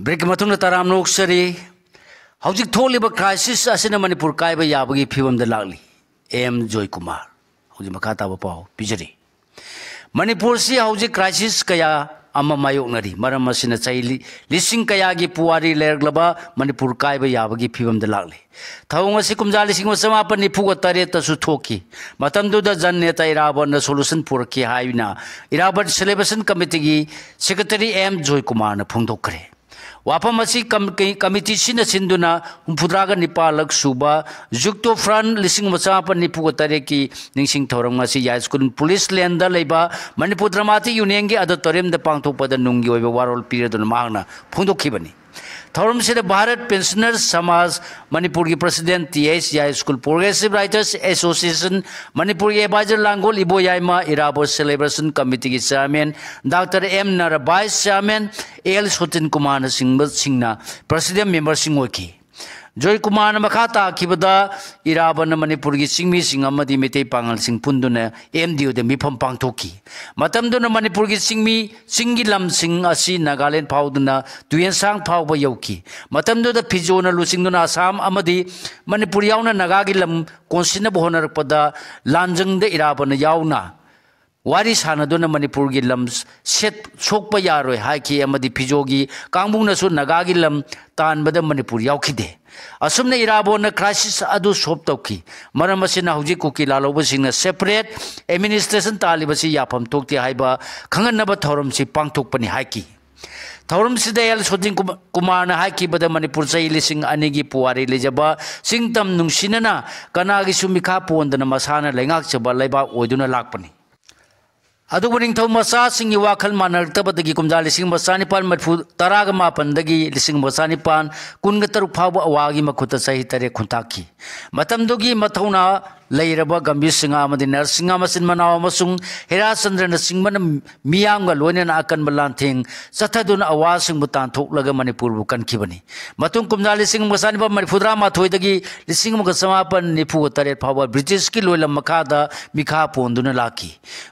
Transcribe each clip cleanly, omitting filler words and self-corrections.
Break मतुंग Taram नोक्सरी हौजिक थोलिबा crisis असिना मणिपुर कायबा याबगी फिवमदा लागली M Joy Kumar हौजिक मखा ताबा पाव पिजरी मणिपुर से हौजिक क्राइसिस कया अमा मायोकनरी मरम असिना चाइली लिसिंग कयागी पुवारी लेरग्लबा मणिपुर कायबा याबगी फिवमदा लागली थौंग असि कुमजा लिसिंग समापन निफुगा तरेत तसु थोकी मतमदुदा जन नेता इराबन सोल्यूशन पुरकी हाइना इराबन सेलेब्रेशन कमिटी की सेक्रेटरी एम जॉय कुमार ने फोंदोखरे वाफम कमिटी सिंधुना हुफुद्रागा निपालक सूबा जुक्तो फ्रंट लिसिंग मचापन निफुगा तरे की निंसिंग थौरंग याय स्कूल पुलिस लैंड लेबा मणिपुर ड्रामाटिक यूनियन की ऑडिटोरियम द पांगथोकपदा नुंगी ओइबा वारोल पीरदुना मांगना फोंदोखिबनी थौरम से भारत पेंशनर समाज मणिपुर की प्रेसिडेंट टीएस याय school progressive writers association Manipur की एडवाइजर लांगोल इबो यायमा इराबो सेलिब्रेशन कमिटी की चेयरमैन डॉक्टर एम नर vice chairman L Sachin Kumar Singh president member Singh होकी जॉय कुमार मखा ताखिबदा इराबन मणिपुर की सिंगमी सिंह अमदी मेते पांगल सिंह पुंदुना एमडीओ दे मिफम पांगथोकी मतमदुना मणिपुर की सिंगमी सिंगी लम सिंह असि नागालैंड फाउदुना तुयेंसांग फाउबा यौकी मतमदुदा फिजोना लुसिंगुना आसाम अमदी मणिपुर यावना नागागी लम कोनसिनब होनरपदा लांजंग दे इराबन यावना वारी सानदुना मणिपुर की लम सेट सोकपा यारोय हाइकी अमदी फिजोगी कांगबुंगनसु नागागी लम तानबदा मणिपुर यावखिदे असुमने इराबोन क्राइसिस अदु सोप तौकी मरम असिना हुजी कुकी लालोबसिंगना सेपरेट एडमिनिस्ट्रेशन तालिबसि याफम तोक्ते हाइबा खंगनबा थौरमसि पांगथोकपनि हाइकी थौरम सिदा एल सचिन कुमार ना हाइकी बदा मणिपुर चै लिसिंग अनिगी पुवारी लेजबा सिंगतम नुंसिनना कनागी सुमिखा पोंदना मसाना लेंगाक चबा लेबा ओइदुना लाकपनि अदुबु निंगथौ मचा सिंगी वाखल मानरतबदगी कुमजा लिसिंग मचा निपाल मरफु तराग मापनदगी लिसिंग मचा निपाल कुनग तरुक फाव अवागी मखुता सही तरे खुंताकी मतमदुगी मथौना लेरबा गंभीर सिंह अमदी नरसिंह मसिन मनाव अमसुंग हेराचंद्रन सिंहमन मियांग लोइनना अकनब लांथेंग चथदुना अवासिंग बुतान थोकलग मणिपुर बु कनखिबनी मतुंग कुमजा लिसिंग मसानिबा मरफुद्रा माथोइदगी लिसिंग मग समापन निफु तरेत फाव ब्रिटिश की लोइलम मखादा मिखा पोंदुना लाकी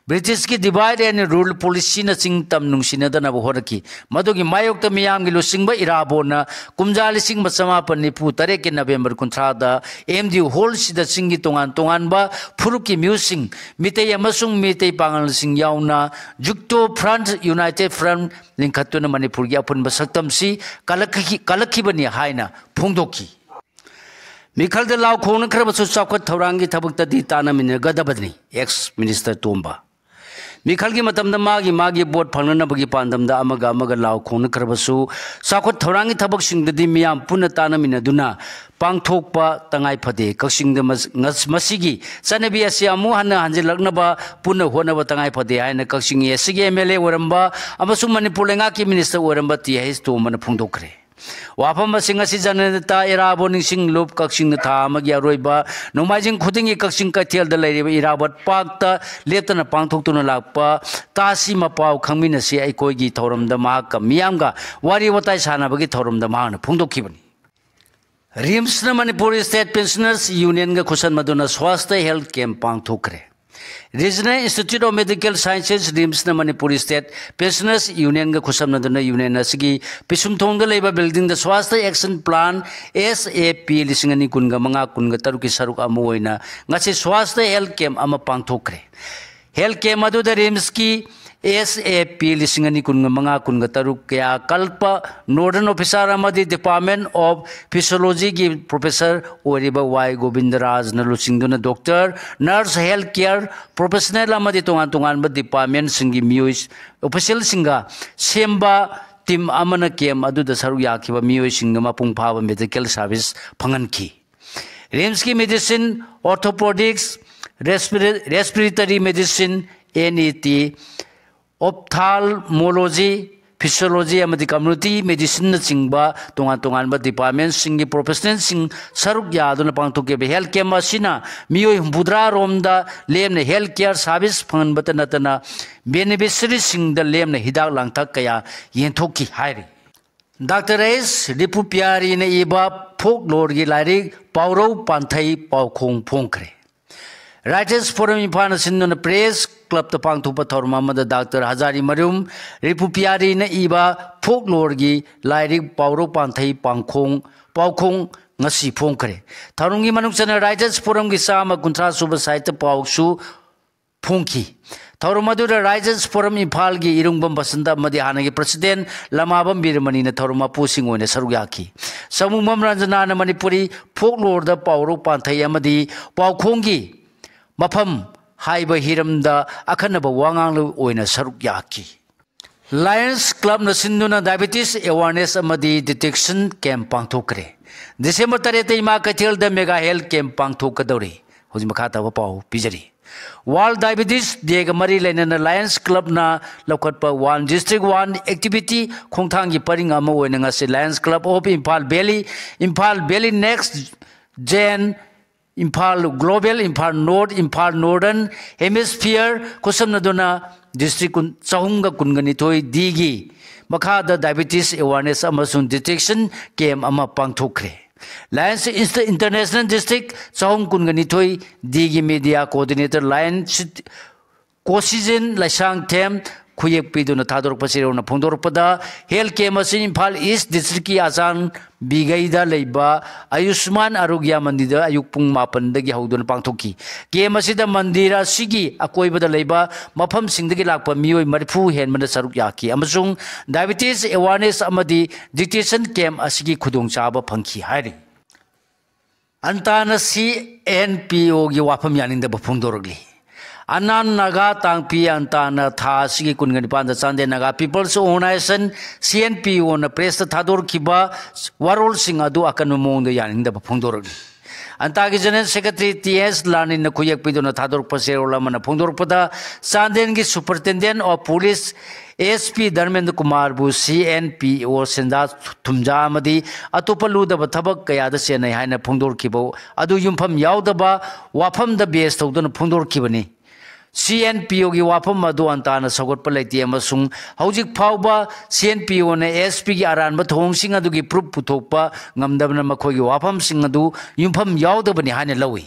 ब्रिटिश की डिवाइड एंड रूल पॉलिसी न चिंग तम नुंसिनदना होरकी मदुगी मायोक्त मियांग लुसिंगबा इराबोना कुमजा लिसिंग समापन निफु तरे के नवंबर 19 एमडी होल सिदा सिंगी तोंगान तोंगानबा फुरुकी म्यूसिंग मिते अमसुंग मिते पांगल सिंग याउना जुक्तो फ्रंट यूनाइटेड फ्रंट लिंखतुना मणिपुर की अपुनबा सक्तमसी कलखिबनी हाइना फोंदोकी मिखलद लाव खोन खरबसु चाखत थौरांगी थबक्तदी तानमिनगदबदनी एक्स मिनिस्टर तोंबा मिखल की मतम मागी बोट फंगनबगी पांदम लाव खोन खरबसु चाखत थौरांगी थबकसिंगददी मियाम पुन तानमिनदुना पांगथोकपा तंगाई फदे कक्सिंग मसीगी चनबी असी अमु हन हंजिलकनबा पुन होनबा तंगाई फदे हायना कक्सिंग एसगी एमएलए ओरंबा अमसु मणिपुर लेंगाकी मिनिस्टर ओरंबा टीएस तोमन फोंदोखरे वाफम जनता इराबो निंसिंग लोप कक्सिंग था अरोइबा नोमाइजिंग खुदिंगी कक्सिंग कैथेल इराबत पाकता लेतना पांगथोक्तुना लाकपा तासी मपाव खंगमिनसी अइकोइगी थौरमदा माका मियामगा वारी वताई सानाबगी थौरमदा माना फोंदोखिबनी RIMS Manipur state pensioners union का खुसन मदुना स्वास्थ्य हेल्थ कैंप पांगथोखरे regional institute of medical sciences RIMS Manipur state pensioners union का खुसन मदुना यूनियन असगी पिसुमथोंग लेबा बिल्डिंग द स्वास्थ्य एक्शन प्लान SAP लिसिंगनी कुनगा तरुक की सरुक अमु ओइना ngasi स्वास्थ्य हेल्थ कैंप अमा पांगथोखरे हेल्थ कैंप मदुद रिम्स की SAP लिसिंगनी कुनगा तरुक क्या कल्प नोडल ऑफिसर अमदी डिपार्टमेंट ऑफ फिजियोलॉजी की प्रोफेसर ओरिबा वाई गोविंदराज नलुसिंगदुना doctor nurse health care professional अमदी तोंगान डिपार्टमेंट सिंगी मियोइस ऑफिशियल सिंगा सेम्बा टीम अमन केम अदुदा सरुक याखिबा मियोइस सिंगा मपुंग फाबा मेडिकल सर्विस फंगनखी रिम्स की medicine orthopaedics respiratory medicine NET ophthalmology physiology community medicine चिंबा तोंगान डिपार्टमेंट सिंगी प्रोफेशनल सिंग सरुक यादुना पांगथोके हेल्थ कैंप असिना मियोय हुंबुद्रा रोमदा लेमने हेल्थ केयर सर्विस फंगनबत नतना बेनिफिशियरी सिंग द लेमने हिदाक लांगथक कया येंथोकी हाइरि डॉक्टर एस रिपुप्यारी ने इबा फोक लोर की लाइरिक पाउरौ पांथई पाउखोंग फोंखरे राइटर्स फोरम इम्फाल सिंधुना प्रेस क्लब ता पांगथोकपा थौरम अमदा डॉक्टर हजारी मरुम रिपुपियारी न इबा फोकलोर की लाइरिक पाउरो पांथई पांखोंग पाउखोंग ngasi phongkhre tharungi manukchana writers forum gi sama kunthra suba site pauksu phongki thorumadu writers forum imphal gi irungbam basanta madi hanagi president lamabam birmani na thoruma pusing oine sarugyaki samumam ranjana na manipuri folklore da pauro panthai amadi paukhongi mafam haiba hiramda akhanaba wangang oine sarugyaki Lions Club na sinduna diabetes awareness amadi detection camp pangthokre December 3 ima kathel da mega health camp pangthokadori hoji makhata ba pau pijari World Diabetes Day ga mari lainana Lions Club na lokhatpa one district one activity khongthang gi paring ama oina ngase Lions Club of Imphal Valley next gen Imphal Global Imphal North Imphal Northern Hemisphere kusam naduna district chahunga kungani thoi digi makhada diabetes awareness amasun detection camp ama pangthokre Lions International District chahung kungani thoi digi media coordinator Lions Cosigen Lasang Them khuyek piduna thador pasirona phongdorpada health camp asin Imphal East District ki asan bigaida leiba Ayushman Arogya Mandira ayuk pung mapan dagi hauduna pangthoki camp asida mandira sigi akoibada leiba mafam singdagi lakpa mioi marfu henmana saruk yaki amasung diabetes awareness amadi detection camp asigi khudong chaba phangki hairi antana CNPO gi wafam yaninda phongdorogli Anan naga tangpi antana tha sigi kungani panda chande naga people's organization CNPO na press thador kiba warol singa du akanu mong de yaninda phongdorog antagi general secretary TS Lani na kuyak pidona thador paserola mana phongdor pada chanden gi superintendent of police SP Dharmendra Kumar bu CNPO senda thumja amadi atopalu da thabak kaya da senai haina phongdor kibo adu yumpham yaudaba wafam da base thodona phongdor kibani CNPO gi wafam madu antana sagot palaiti amasung haujik phawba CNPO na SP gi aran ba thong sing adu gi proof puthokpa ngamdabna makhoi gi wafam sing adu yumpham yaudabani hane lawi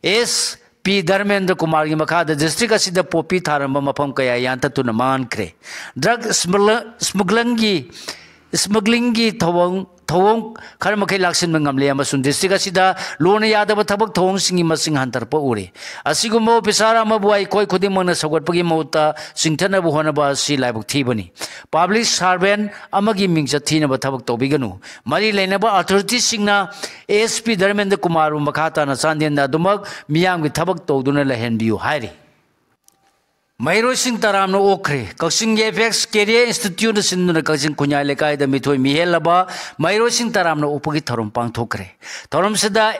SP Dharmendra Kumar gi makhada district asida popi tharamba mafam kaya yanta tuna mankre drug smuggling gi thawong kharmakai laksin mangamle amasun district asida lona yadaba thabak thawong singi masing hantar pa ure asigumo pisara mabuai koi khudi mangna sagotpagi mauta singthana bu hona ba si laibuk thibani public servant amagi mingcha thina ba thabak tobiganu mari leina ba authority singna SP Dharmendra Kumar makhata na chandenda dumak miyam gi thabak toduna la henbiu hairi Mairo Singh Taram no okre Kaksing FX Career Institute sinduna Kaksing kunya lekai da mithoi mihelaba Mairo Singh Taram no upagi tharum pangthokre tharum seda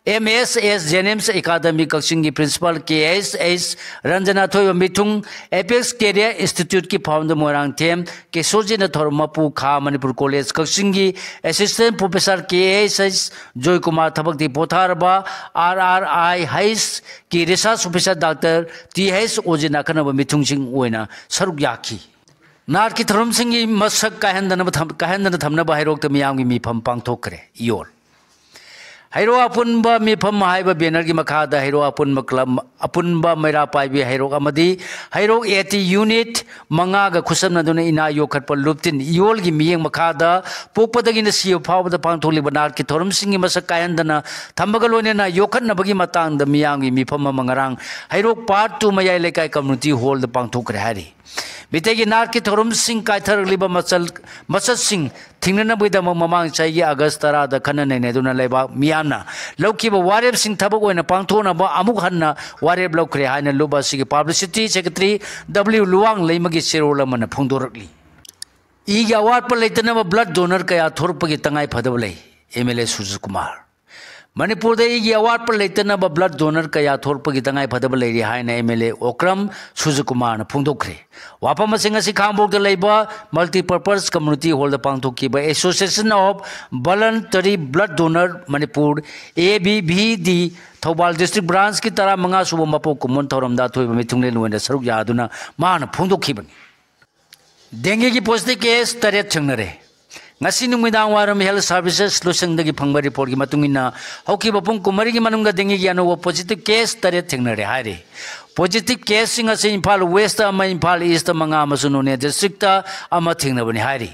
MSS Genems Academy Kaksing ki principal KSS Ranjana Thoi mithung Apex Career Institute ki founder Morang Them ke sojina thormapu kha Manipur College Kaksing ki assistant professor KSS Joy Kumar thabak di potharba RRI Hais ki research officer Dr. TH Ojina kanaba mithung sing oina saruk yaki Nar ki tharum sing gi masak kahendana thamna ba hairok ta miyam gi mi pham pangthokre yor Hairo apunba mi pham haiba banner gi makhada hairo apunba club apunba maira paibi hairo amadi hairo 80 unit manga ga khusam na duna ina yokhat pa luptin yol gi miyeng makhada pokpadagi na siyo phawba da pangtholi banar ki thorum singi masak kayandana thambaga lone na yokhat na bagi matang da miyang gi mi pham mangarang hairo part 2 mayai lekai community hall da pangthokre hari Bitegi nar ki thorum sing kai thar liba masal sing thingna buida mamang chai gi August tara da khana ne duna leba miyana lauki ba wareb sing thabak oina pangthona ba amuk hanna wareb lokre haina luba sigi publicity secretary W Luang leimagi sirola mana phongdorakli igi award pa leitana ba blood donor kaya thorpagi tangai phadablai MLA Sujit Kumar Manipur da igi award pa leitana ba blood donor kaya thorpagi tangai phadablai ri haina MLA Okram Sujit Kumar na phongdokre wapam singa si khambok da leiba multi-purpose community hall da pangthoki ba Association of Voluntary Blood Donor Manipur ABBD Thobal District Branch ki tara manga suba mapo kumon thoram da thoi ba mithungle loina saruk yaduna mana phongdokhi bani Dengue ki positive case taret changnare ngasi numidang waram health services lusang dagi phangba report gi matungina hoki bapung kumari gi manungga dengi gi anu positive case tare thengnare haire positive case singa se Imphal West ama Imphal East manga amasunu ne district ama thengnabani haire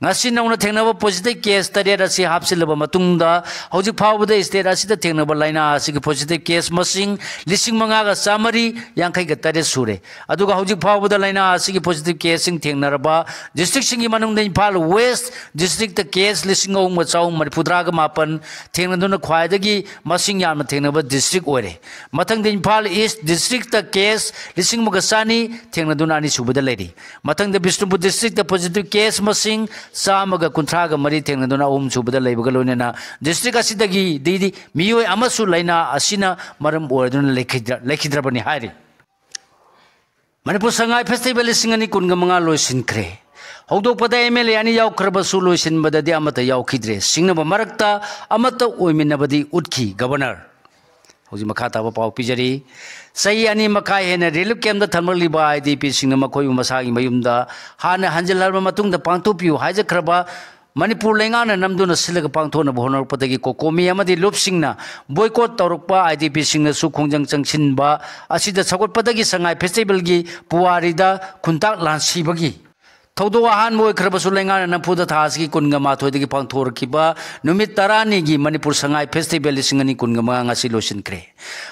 ngasi nauna thengnaba positive case tare rasi hapsilaba matungda hoji phawbada state asida thengnaba laina asigi positive case masing lising manga ga samari yangkai ga tare sure aduga hoji phawbada laina asigi positive case sing thengnaraba district singi manungda Imphal West district case lising ong machau maripudra ga mapan thengnaduna khwaidagi masing yam thengnaba district ore mathang de Imphal East district case lising magasani thengnaduna ani subada lady mathang de Bishnupur district positive case masing Samaga Kuntraga Mari Tengdona Subada Labogalona district Asidagi Didi Mio Amasu Laina Asina Maram Ordun Lekidrabani Hari Manipur Sangai Festival Singani Kungamanga Loisin Kre Hodo Pada MLA Ani Yau Krabasu Loisin Badadi Amata Yau Kidre Singnaba Marakta Amata Uiminabadi Utki Governor Hoji Makata Pau Pijari Say Ani Makai and a relief came the Tamali by IDP Singamakoi Masagi Mayumda Hana Hanjala Matung the Pantupu Haja Kraba Manipur Langan and Namduna Silica Pantona Honor Patagi Kokomi Amadi Lup Singna Boycott Torukpa IDP Singa Sukunjang Changshinba Asida Sakot Patagi Sangai Festival Gi Puarida Kuntak Lansibagi Todo ahan mo Krabasulanga and Puda Taski Kungama to the Pantor Kiba, Numit Tarani gi Manipur Sangai Festival Singani Kungamanga Siloshin Kre.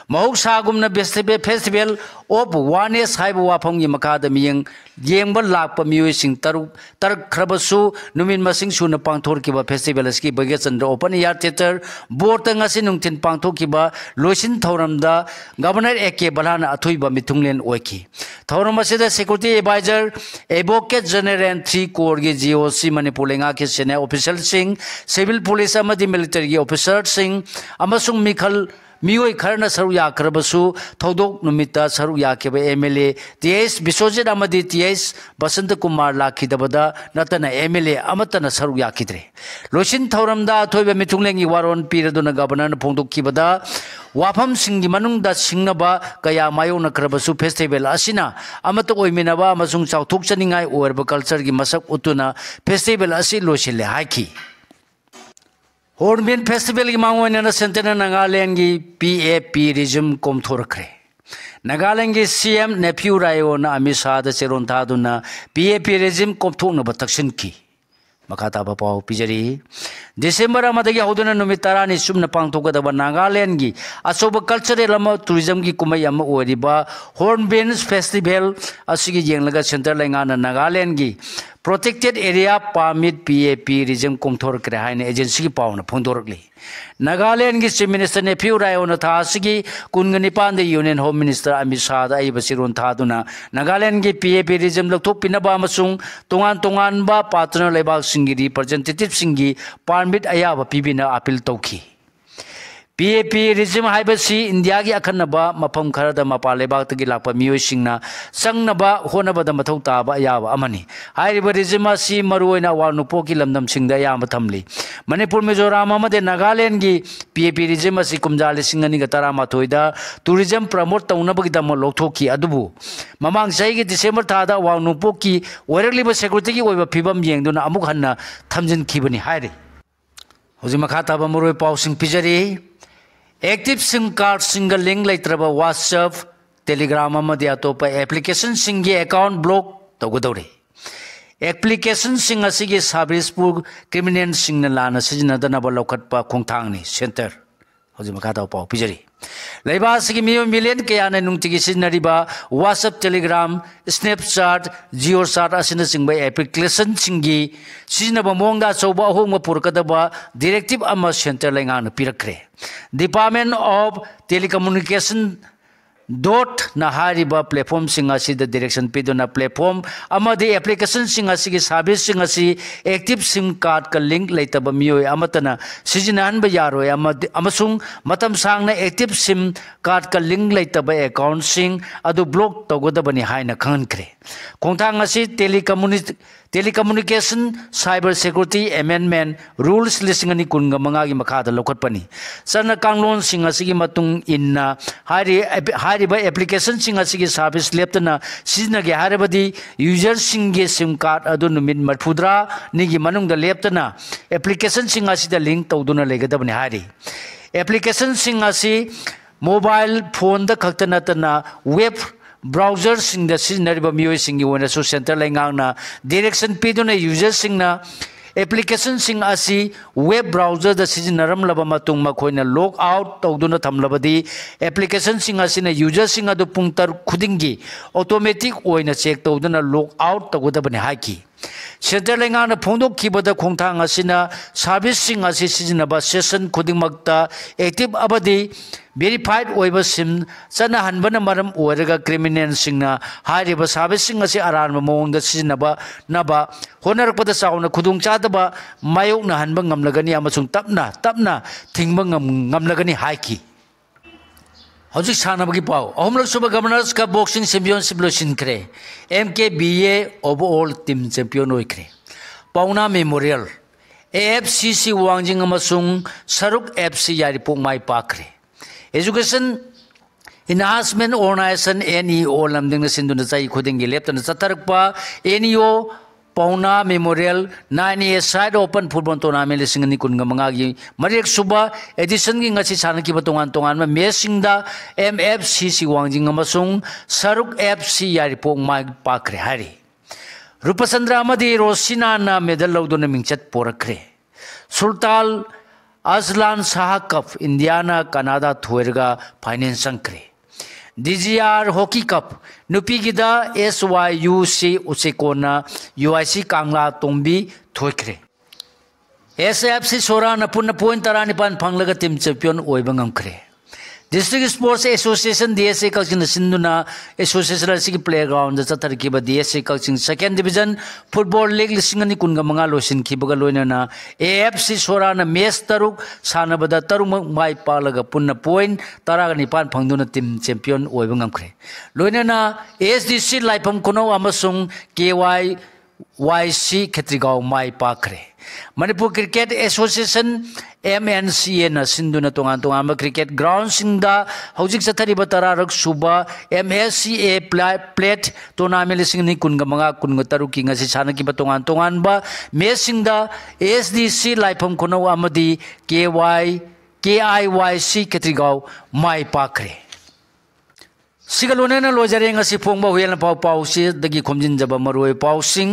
Mahok Sagumna Festival op 1 years Haibu Wapong Yamakadami Yemba Lapa Musing Tar Krabasu, Numin Masing Suna Pantor Kiba Festival Ski Bagets and the Open Yard Theatre, Bortangasinung Tin Panto Kiba, Losin Tauramda, Governor Eke Balana Atuiba Mitunglian Oki. Tauramasida Security Advisor, Eboket General and 3 Corps GOC Manipur Lenga Senior Official Singh, Civil Police Amadi Military Officer Singh, Amasung Mikal Mioi Karna Saruya Krabasu, Todok Numita Saruya Kebe MLA, TS Bisojit Amadi TS, Basanta Kumar Laki Dabada, Natana MLA, Amatana Saruya Kidre. Loshin Tauramda, Toiba Mitungi Waron, Piraduna Governor Ponto Kibada, Wapam Singi Manung da Singnaba, Kaya Mayona Krabasu Festival Asina, Amato Oiminaba, Masung South Tuksaningai, or Culture Gimasak Utuna, Festival Asi Loshile Haki. Hornbin Festival Gimangan and a Centena Nagalangi PAP regime Comtorcre. Nagalangi CM Nephew Rayona Amisa the Serontaduna PAP regime Comtona Batakshinki. Makata Papa Pijari December Amadagi Hoduna Numitarani Sumna Pangtoga the Nagalangi, Asoba Cultural Lama Tourism Kumayama Oriba, Hornbins Festival, Asigi Yanglaga Center Langana Nagalangi. Protected Area Permit PAP Region Comtor Krahan Agency Pound Pondorgli. Nagaland Chief Minister Nephew Rayona Tasigi, Kunganipan, the Union Home Minister Amisada Ibasirun Taduna, Nagaland PAP Region Lotopinaba Masung, Tongan Ba, Partner Lebal Singi, Representative Singi, Permit Ayaba Pibina Apil Toki. PAP regime Haibasi India Akanaba Mapam Karada Mapaleba to Gilapa Musingna Sangnaba Honaba the Matota Yava Amani. Haiba regime si Maruina Wanupoki Lamdam Singda Yamatamli. Manipur Mizorama de Nagalengi PAP regime si Kumjali Singani Gatarama Toida tourism promote Unabagidamo Lotoki Adubu. Mamang Saigi December Tada Wanupoki wherever security over Pibam Yangduna Amukhana Tamjin Kibani Hairi. Hozimakata Bamuru Pausing Pijari. Active SIM card single link like WhatsApp, Telegram, Madiatopa application singi account block Togodori. Application singa sige Sabrisburg criminal signal lana Sijna Danabalokat Kongtangni Center. Hozimakata Pau Pijari. Laiba sige million Kayana Nungtigi Sinariba, WhatsApp, Telegram, Snapchat, GeoSat Asina Sing by application singi, Sinabamonga Soba Homa Purkadaba, Directive Ama Center Langana Pirakre. Department of Telecommunication dot Nahariba platform singasi the direction pidona platform ama the application singasi service singasi active SIM card ka link laitaba mioi amatana sijinan ba yaro amasung matam sangna active SIM card ka link laitaba account sing adu block togoda bani haina khankre kongthang asi telecommunication cyber security amendment rules लिसिंगनी कुनगा मंगागी मखादा लौखटपनी सना कांगलोन सिंह असिगी मतुंग इन्ना हारिबा एप्लीकेशन सिंह असिगी सर्विस लेप्तना सिजनगे हारिबदी यूजर सिंगे सिम कार्ड अदु नुमित मरफुद्रा निगी मनुंगदा लेप्तना एप्लीकेशन सिंह असिदा लिंक तौदुना लेगदबनी हारि एप्लीकेशन सिंह असि मोबाइल फोन द खक्ता नतना वेब ब्राउजर सिंह द सिजनरिबा मियोय सिंगी वना सो सेंटर लाइंगांगना डायरेक्शन पीदुना यूजर सिंगना एप्लीकेशन सिंह असि वेब ब्राउजर द सिजनरम लबा मतुंग मखोइना लॉग आउट तौदुना थमलबदी एप्लीकेशन सिंह असिना यूजर सिंह अदु पुंगतर खुदिंगी ऑटोमेटिक ओइना चेक तौदुना लॉग आउट तौगदबने हाकी सेंटर लाइंगांगना फोंदोखिबदा खोंथांग असिना सर्विस सिंह असि सिजनबा सेशन खुदिंगमक्ता एक्टिव अबदी वेरीफाइड ओइबा सिम चना हनबना मरम ओरगा क्रिमिनल सिंगना हारिबा सर्विस सिंग असि अरानबा मोंगदा सिजनबा नबा होनरपदा Chowna खुदुंग चादबा मायोकना हनबा ngamlagani amasung tapna thingba ngamlagani haiki हौजिक सानबगी पाव अहमलक सुबह गवर्नर्स का बॉक्सिंग चैंपियनशिप लोसिनख्रे MKBA ओवरऑल टीम चैंपियन होइख्रे पाउना मेमोरियल AFCC वांजिंग अमसुंग सरुक FC यारिपोंग माइ पाख्रे education enhancement organisation NEO Lamding सिंधुना चाइ खुदिंगी लेप्तना चतरकपा NEO पाउना memorial 9A side open football tournament लिसिंगनी कुनगा मंगागी मरियक सुबा एडिशन की ngasi सानकी बतोंगान तोंगान में मेसिंगदा MFCC वांजिंग अमसुंग सरुक FC यारिपोंग माइ पाख्रे हारि रूपचंद्र अमदी रोसिना ना मेडल लौदुना मिंगचत पोरख्रे सुल्तान अजलान शाह कप इंडियाना कनाडा थोरगा फाइनेंस संख्रे DGR हॉकी कप नुपीगिदा SYUC उसेकोना UIC कांगला तोंबी थोइख्रे SFC सोरा नपुन पॉइंट 19 फंगलगा टीम चैंपियन ओइबा ngamkhre district sports association DSA Kakching सिंधुना एसोसिएशन असि प्लेग्राउंड चतरकीबा DSA Kakching second division football league लिसिंगनी कुनगा मंगा लोसिनखिबगा लोइनना AFC सोराना मैच तरुक सानबदा तरुक माइ पालगा पुन्ना पॉइंट 19 फंगदुना टीम चैंपियन ओइबा ngamkhre लोइनना SDC लाइफम कुनो अमसुंग KYC खेत्रिगाव माइ पाख्रे मणिपुर क्रिकेट एसोसिएशन MNCA ना सिंधुना तोंगान तोंगान क्रिकेट ग्राउंड सिंगदा हौजिक चथरिबा तरारक सुबा MSCA प्लेट टूर्नामेंट लिसिंगनी कुनगा मंगा कुनगा तरुकी ngasi सानकी तोंगान तोंगान बा मैच सिंगदा SDC लाइफम कोनो अमदी KIYC खेत्रिगाव माइ पाख्रे सिगलोनेना लोजरे ngasi फोंगबा हुयेलना पाउ से दगी खोमजिन जबा मरोय पाउसिंग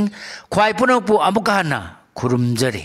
ख्वाइ पुनपु अमुका हना खुरुमजरे।